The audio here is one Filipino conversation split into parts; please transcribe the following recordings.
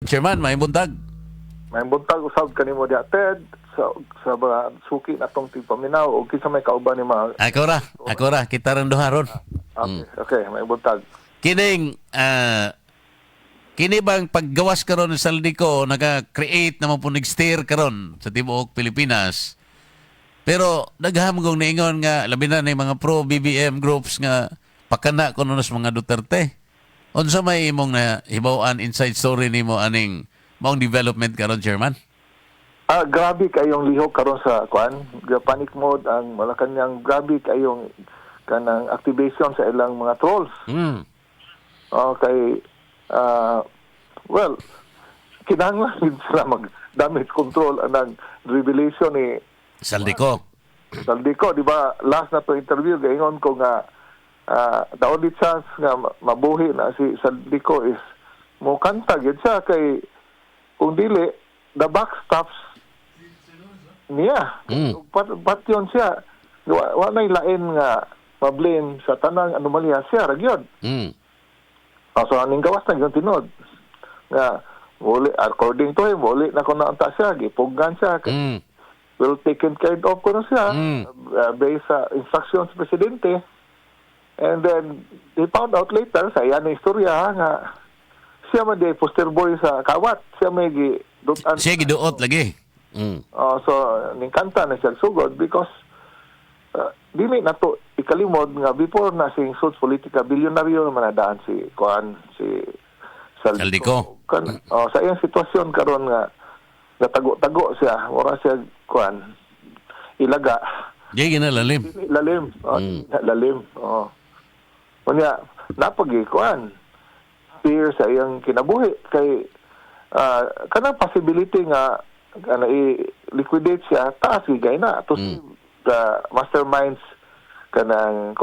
Chairman, may buntag. May buntag usab kanimo diha Ted sa mga suki natong tigpaminaw o kinsa may kauban ni mga Ako ra, kita rin duha ron. okay, may buntag. Kining, kini bang paggawas karon sa Saldico, naka-create naman po nag-steer karon sa tibuok Pilipinas. Pero naghamgong niingon nga labi na ni mga pro-BBM groups nga pakana kuno sa mga Duterte. Unsa may imong na hibaw-an inside story nimo aning maong development karon, Chairman? Grabe kayong lihok karon sa kuan, panic mode ang Malacanang, grabe kayong kanang activation sa ilang mga trolls. Okay, well, kinahanglan sila mag-damage control ang revelation ni Saldico, di ba? Last na to interview, gaingon ko nga the only chance nga mabuhi na si Saldico is mo kanta gid siya kay kung dili the backstops niya. Pat yun siya. Wala lain nga ma-blame sa tanang anomalya siya ragyod. So aning gawas na yung tinod nga wali, according to him wali na kung naanta siya gipuggan siya well taken care of ko na siya based sa instructions sa presidente, and then he found out later sa iyan na istorya nga siya man di poster boy sa kawat, siya may giduot lagi. So ning kanta na siya sugod because dili na to ikalimod nga before na si Insults Politica bilyonaryo naman nadaan si Saldico. Sa iyang sitwasyon karon nga tago-tago siya, wala siya kuan ilaga. Di ginalalim. Lalim. Lalim. Kunya napagi kuan fear sa iyang kinabuhi kay kanang possibility nga i-liquidate siya taas gigay na to the masterminds kanang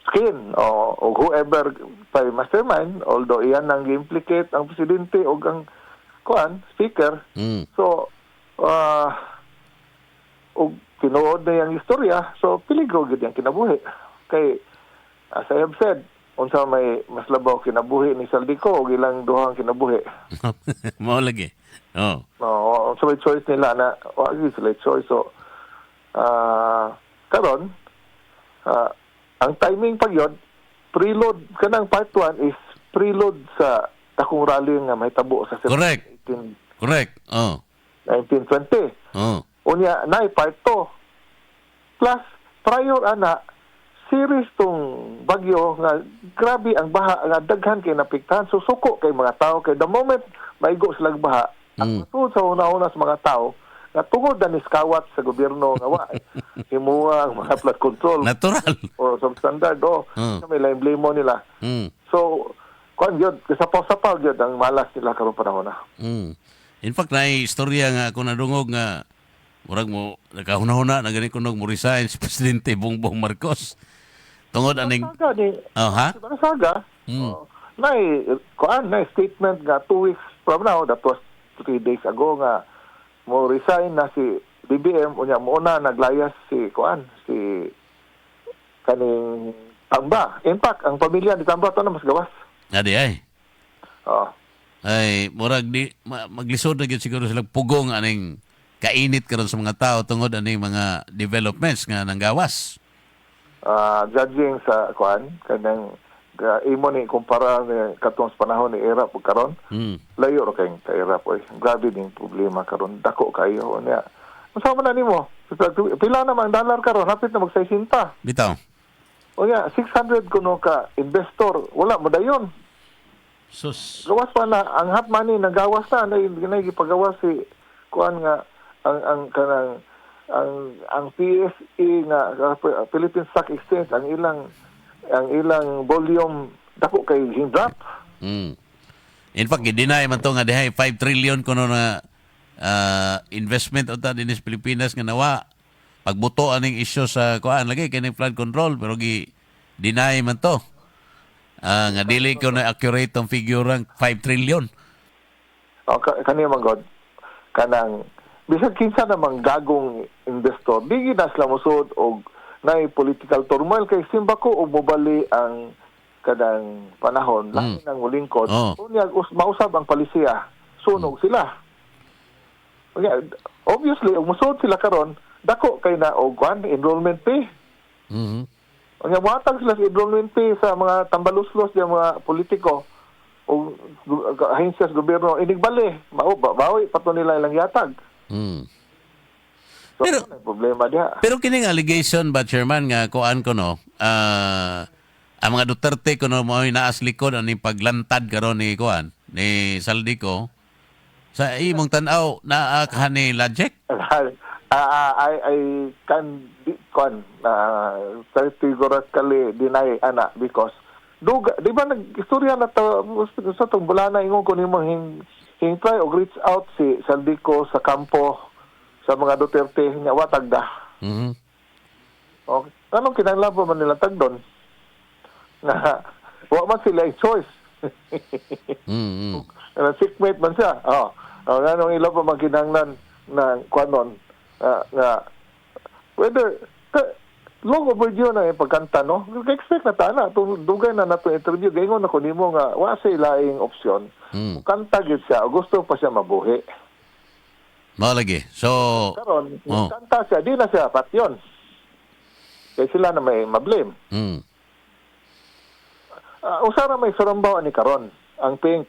skin o whoever by mastermind, although iyan nang implicate ang presidente o ang speaker. So og tinuod na yung istorya, so peligro gid yung kinabuhi kay as I have said, unsa may mas labaw kinabuhi ni Saldico o ilang duhang kinabuhi. Mao lagi. So may choice nila na wagi sila choice. So karon ang timing pag yun, preload kanang part 1 is preload sa takong rally nga mahitabo sa Correct. 1920. Unya na part 2 plus prior ana series tong bagyo nga grabe ang baha nga daghan kay napiktahan, susuko kay mga tao kay the moment maigo sila baha ang tusod sa una-una sa mga tao nga tungod na niskawat sa gobyerno nga wa himuwa ang mga flood control natural o substandard may blame mo nila. So kuan gyud sapaw-sapaw gyud ang malas nila karon panahon na. In fact na istorya nga ako nadungog nga murag mo nakahuna-huna na gani kunog mo resign si Presidente Bongbong Marcos. Tungod aning saga. Na statement nga 2 weeks from now, that was 3 days ago nga mo resign na si BBM unya mo na naglayas si kaning Tamba. In fact, ang pamilya ni Tamba to na mas gawas. Adi ay. Ay murag di maglisod na gyud siguro sila pugong aning kainit karon sa mga tao tungod aning mga developments nga nanggawas. Judging sa kanang imo ni kumpara ni katong panahon ni era pag karon, layo ra kay era po. Grabe ding problema karon, dako kayo niya. Unsa man nimo? Pila na man dollar karon, hapit na mag-60. Bitaw. O nga 600 kuno ka investor, wala mo dayon. Sus. Gawas pa na ang hot money nagawas na gipagawas si nga ang PSE nga Philippine Stock Exchange ang ilang volume dako kay drop. In fact, i-deny man to nga dihay 5 trillion kuno na investment unta dinhi sa Pilipinas nga nawa pagbuto aning issue sa lagi kining flood control pero deny man to. Nga dili ko na accurate ang figure ang 5 trillion. Kaniya man god kanang bisag kinsa namang gagong investor bigi na sila musod og nay political turmoil kay simbako og mobali ang kadang panahon, lain ang ulingkod, Oh. unya mausab ang palisiya, sunog sila. Kaya, obviously, ang musod sila karon, dako kay na og enrollment fee. Mhm. Kaya muhatag sila sa enrollment fee sa mga tambaluslos ng mga politiko o ahensya sa gobyerno, inigbali, bawi pa to nila ilang yatag. Mm. So, Pero- ano ang problema diha? Pero kining allegation ba, Chairman, nga kuan ko no, ang mga Duterte kuno mo naas likod ani paglantad karon ni kuan ni Saldico sa imong tan-aw naa ka ni logic? I can categorically deny ana because duga di ba nag-istorya na to sa tong bulana ingon ko nimo hing try og reach out si Saldico sa kampo sa mga Duterte nga watag da. Mhm. Okay. Anong kinahanglan pa man nila tagdon? Nga wa man sila yung choice. Mhm. Sickmate man siya. Anong ilaw pa man kinahanglan na kwanon nga whether long overdue na yung pagkanta, no? Expect na tana. Dugay na nato interview. Gayon na ko nimo nga wa sa ilaing opsyon. Kanta gid siya. Gusto pa siya mabuhi. Mao lagi. So, Karon, kanta siya. Di na siya patyon. Kaya sila na may mablame. mm. Usara may surambaw ni karon ang Pink.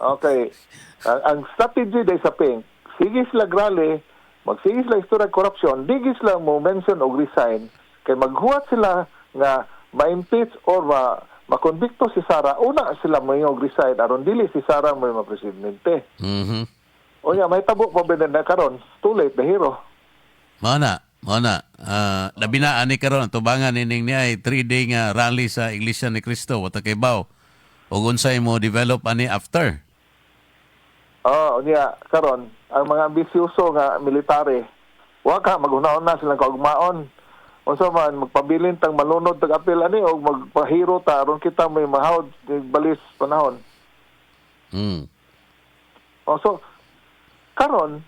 Okay. Ang strategy day sa Pink, sige sila grale, magsige sila istorya korupsyon, digi sila mo mention o resign, kay maghuwat sila nga ma-impeach or makonbikto si Sara, una sila mo yung resign, aron dili si Sara mo yung presidente. Mhm. O nga, may tabo pa ba na karon? Too late, the hero. Mao na. Labi na ani karon tubangan nining ni ay 3-day nga rally sa Iglesia ni Cristo wa ta kay baw. Ug unsay mo develop ani after? Niya, karon ang mga ambisyoso nga military, wa ka maghunahon na silang kaugmaon. Unsa man magpabilin tang malunod tag apil ani o magpahiro ta aron kita may mahawd balis panahon. Mm. So karon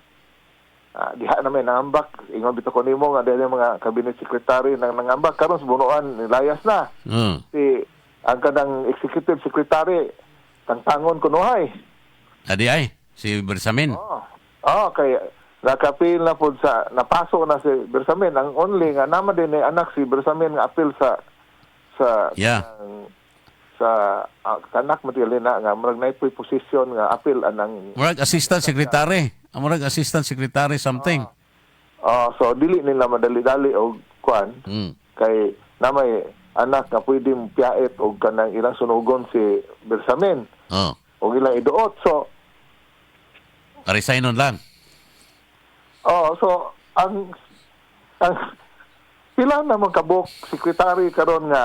diha na may nangambak, ingon bitaw ko nimo nga dili mga cabinet secretary nang nangambak karon sa bunuan nilayas na. Si ang kanang executive secretary tantangon kunuhay. Adi ay si Bersamin. Kay nakapil na po sa napasok na si Bersamin. Ang only nga naman din ni anak si Bersamin nga apil sa Yeah. kanak matili na nga murag na position nga apil anang Murag assistant secretary. Murag assistant secretary something. so dili nila madali-dali og kuan kay namay anak nga pwede piait og kanang ilang sunugon si Bersamin og ilang iduot. So Resignon lang. so ang pila na mga kabuk secretary karon nga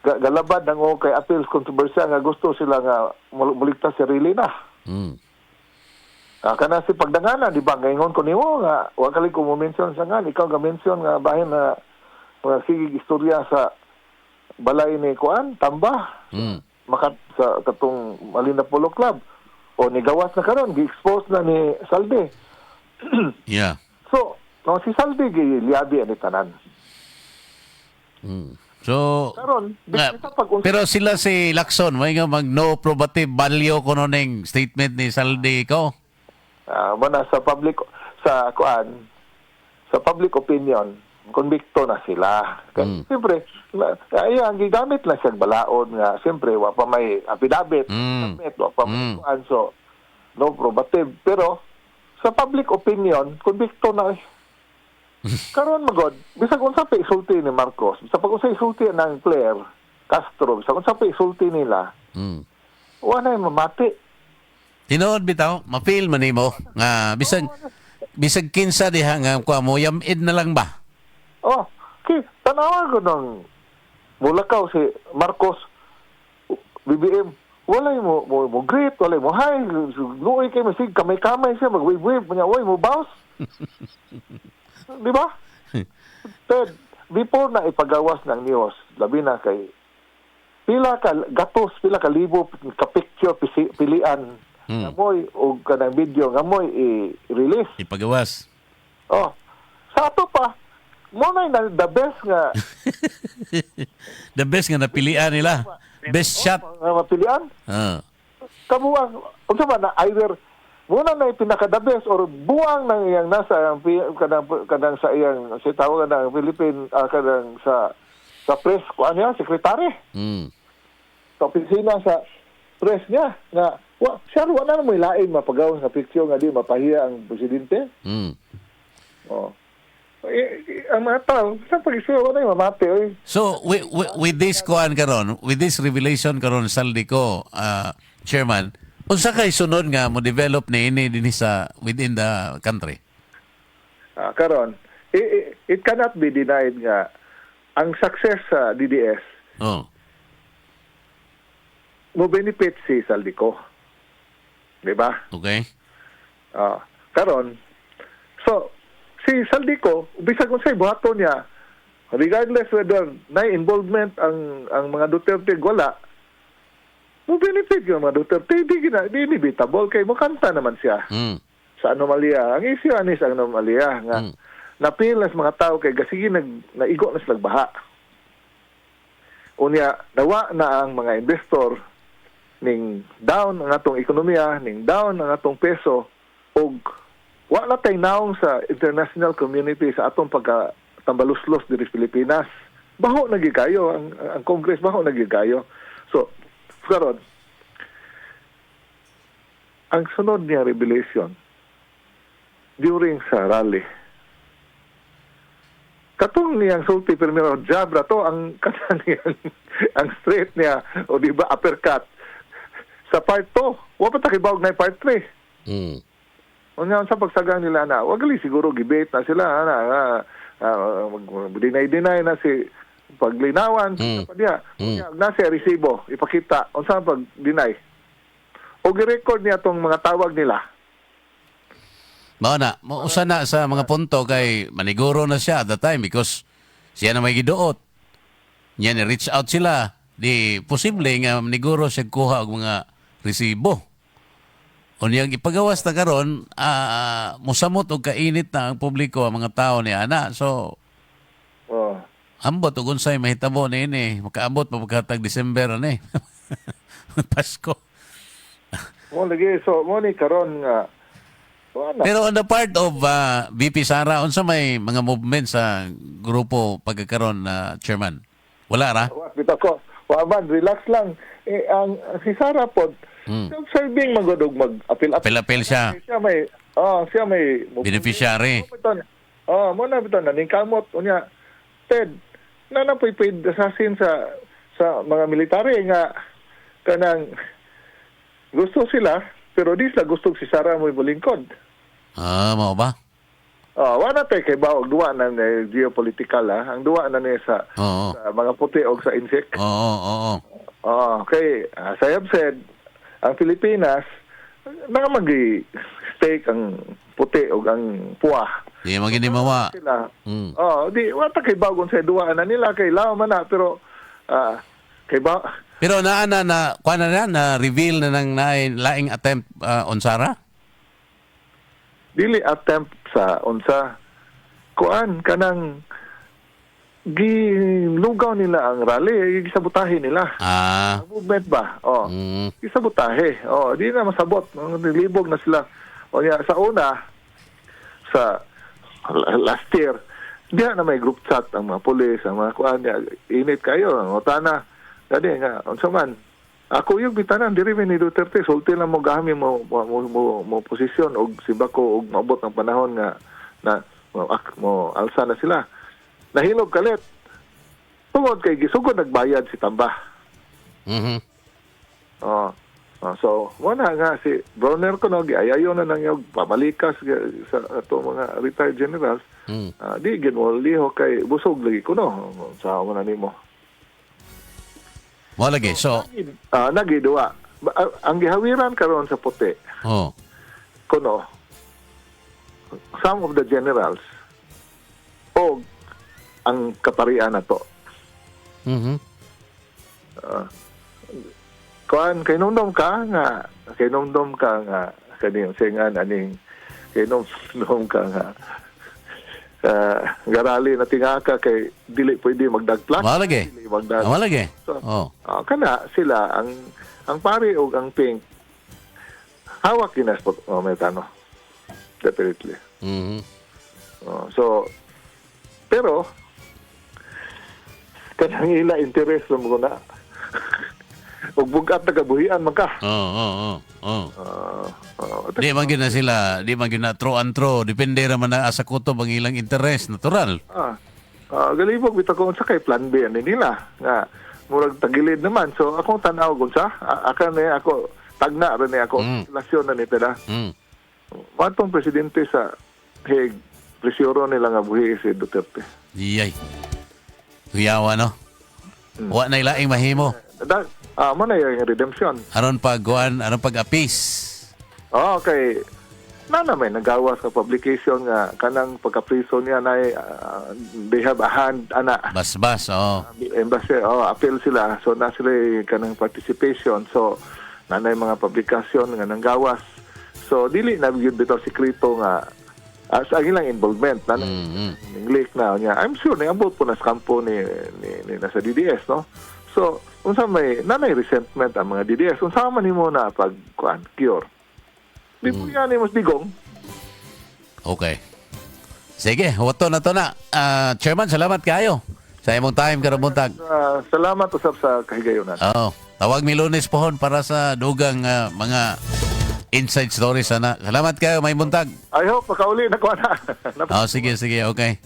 galabad ng kay appeals controversy nga gusto sila nga muligtas sarili na. Kana si pagdangana di ba ngayon ko nimo nga wa kali ko mo mention sa nga ikaw ga mention nga bahin na mga sige istorya sa balay ni kuan Tamba. Makat sa katong Malinda Polo Club o ni gawas na karon gi-expose na ni Saldi. Yeah. So, si Saldi gi-liabi ani tanan. So, Karon, pero sila si Lacson, may nga mag no probative value kuno ning statement ni Saldi ko. Mana sa public opinion, konbikto na sila. Siyempre, ang gigamit lang siya balaod nga, siyempre, wa pa may affidavit, wa pa may kuan, so, no probative. Pero, sa public opinion, konbikto na karon magod, bisag unsa pa isulti ni Marcos, bisag pag unsa isulti ng Claire Castro, bisag unsa pa isulti nila, wala na mamati. Tinuod bitaw, ma-feel man nimo nga bisag kinsa diha nga kuha mo yamid na lang ba? Tanawa ko nung mulakaw si Marcos BBM, walay mo greet, walay mo hi, luoy kay masig kamay-kamay siya, mag-wave-wave, mo bounce. Di ba? Ted, before na ipagawas ng news, labi na kay pila ka gatos, pila ka libo ka picture pilian ngamoy o kanang video ngamoy i-release. Ipagawas. Sa ato pa, mo na the best nga The best nga napilian nila. Best shot. mapilian. Ah. Kabuang, unsa man na either muna na pinaka the best or buwang nang iyang nasa kanang sa iyang si tawag ng Philippine kanang sa press ko niya sekretary Mm. sa opisina sa press niya nga siya wala na mo ilain mapagaw sa picture nga di mapahiya ang presidente. Mm. Oh. Ang mga tao, sa pag-isuwa ko na yung mamate, oy. So with this kuan karon, with this revelation karon Saldico, Chairman, unsa kay sunod nga mo develop ni ini dinhi sa within the country? Karon, it cannot be denied nga ang success sa DDS Oh. mo benefit si Saldico. Di ba? Okay. Karon, so si Saldico, bisag kung sa'y buhaton niya, regardless whether na involvement ang mga Duterte wala, mo benefit yung mga Duterte, di inevitable kay mo kanta naman siya Mm. sa anomalya. Ang issue anis ang anomalya nga napil na sa mga tao kay gasigi naigo na sila baha. Unya nawa na ang mga investor ning down ang atong ekonomiya, ning down ang atong peso og wa na tay naong sa international community sa atong pagkatambaluslos diri sa Pilipinas. Baho na gyud kayo ang Congress, baho na gyud kayo. So karon ang sunod niya revelation during sa rally katong niyang sulti primero jab na to ang kanang niyang ang straight niya o di ba uppercut sa part 2 wa pa takibawag na part 3 Mm. unya sa pagsagang nila na wag gali siguro gibate na sila deny na si paglinawan sa padya nasa resibo ipakita unsa pag deny o gi-record niya tong mga tawag nila. Mao na, usa na sa mga punto kay maniguro na siya at the time because siya na may giduot. Niya ni reach out sila. Di posible nga maniguro siya kuha og mga resibo. O niyang ipagawas na karon, musamot og kainit na ang publiko ang mga tao ni ana. So Oh. ambot ug unsay mahitabo ni ini, makaabot pa pagkatag December ani. Pasko. Mo lagi so mo ni karon nga wala. Pero on the part of VP Sara, unsa may mga movement sa grupo pagkakaroon na chairman? Wala ra? Bitaw ko, waban relax lang. Ang si Sara pod serving magodog mag-apil. Apel-apel siya. Siya may Beneficiary. mo na bitaw na ning kamot unya Ted na poy assassin sa mga military nga kanang gusto sila pero di sila gusto si Sara mo ibulingkod. Mao ba? Wala tayo kay Baog, duwa na geopolitical ang duwa na niya sa mga puti o sa insect. Oo. Okay, as I have said, ang Pilipinas, magi-stake ang puti o ang puwa. Di maginimawa. Sila. Wala tayo kay Baog sa duwa na nila, kay Lao man na, pero kay Baog, Pero kuha na reveal na ng laing attempt on Sara? dili attempt sa unsa kuan kanang gilugaw nila ang rally, gisabotahe nila. Ang movement ba? Gisabotahe. Di na masabot. Nilibog na sila. Sa una, sa last year, diha na may group chat ang mga pulis, ang mga kuan, init kayo, ang utana. Dadi nga, unsa man, ako yung bitanan, diri ni Duterte, sulti lang mo gahami mo posisyon og sibako og maabot ng panahon nga na mo alsa na sila. Nahilog kalit. Tungod kay gisugod nagbayad si Tamba. So, wala nga si Bronner ko giayayo na nang yung pamalikas sa ato mga retired generals. Di ginwaliho kay busog lagi ko no. Sa mo na nimo. Mo lagi. So, nagiduwa. Ang gihawiran karon sa puti. Kuno some of the generals o ang kaparian na to. Kuan kainomdom ka nga kaning singan aning kainomdom ka nga garali na tingaka kay dili pwede magdagplak. Malagi. Dili magdag. Malagi. So, Oh. kana sila ang pare o ang pink hawak kinas po may tano. Definitely. Mhm. So pero kanang ila interest mo na ug bugat na kabuhian man ka. Oo. Di man gyud na sila, di man gyud na throw and throw, depende ra man na asa kutob ang ilang interest, natural. Galibog bitaw ko sa kay plan B ani nila nga murag tagilid naman. So akong tan-aw kung sa ako tagna ra ni ako relasyon na ni tada. Matong presidente sa Hague, presyoro nila nga buhi si Duterte. Iyay. Kuyawa no. Wa na ilaing mahimo. Man na yung redemption. Aron pag-apis. Okay. Na naman, nagawas sa publication nga kanang pagka-prison niya na they have a hand, Bas-bas, embassy, appeal sila. So, na sila kanang participation. So, nanay mga publikasyon nga nanggawas. So, dili na yun bitaw sikreto nga sa ilang involvement na leak na niya. I'm sure niabot po na sa kampo ni nasa DDS, no? So, unsa may nanay resentment ang mga DDS. Unsa man nimo na cure. Di po yan mas digong. Okay. Sige, wato na to na. Chairman, salamat kayo sa imong time karong buntag. Salamat usab sa kahigayonan. Tawag mi Lunes pohon para sa dugang mga inside stories sana. Salamat kayo, may buntag. I hope makauli na ko na. Sige, okay.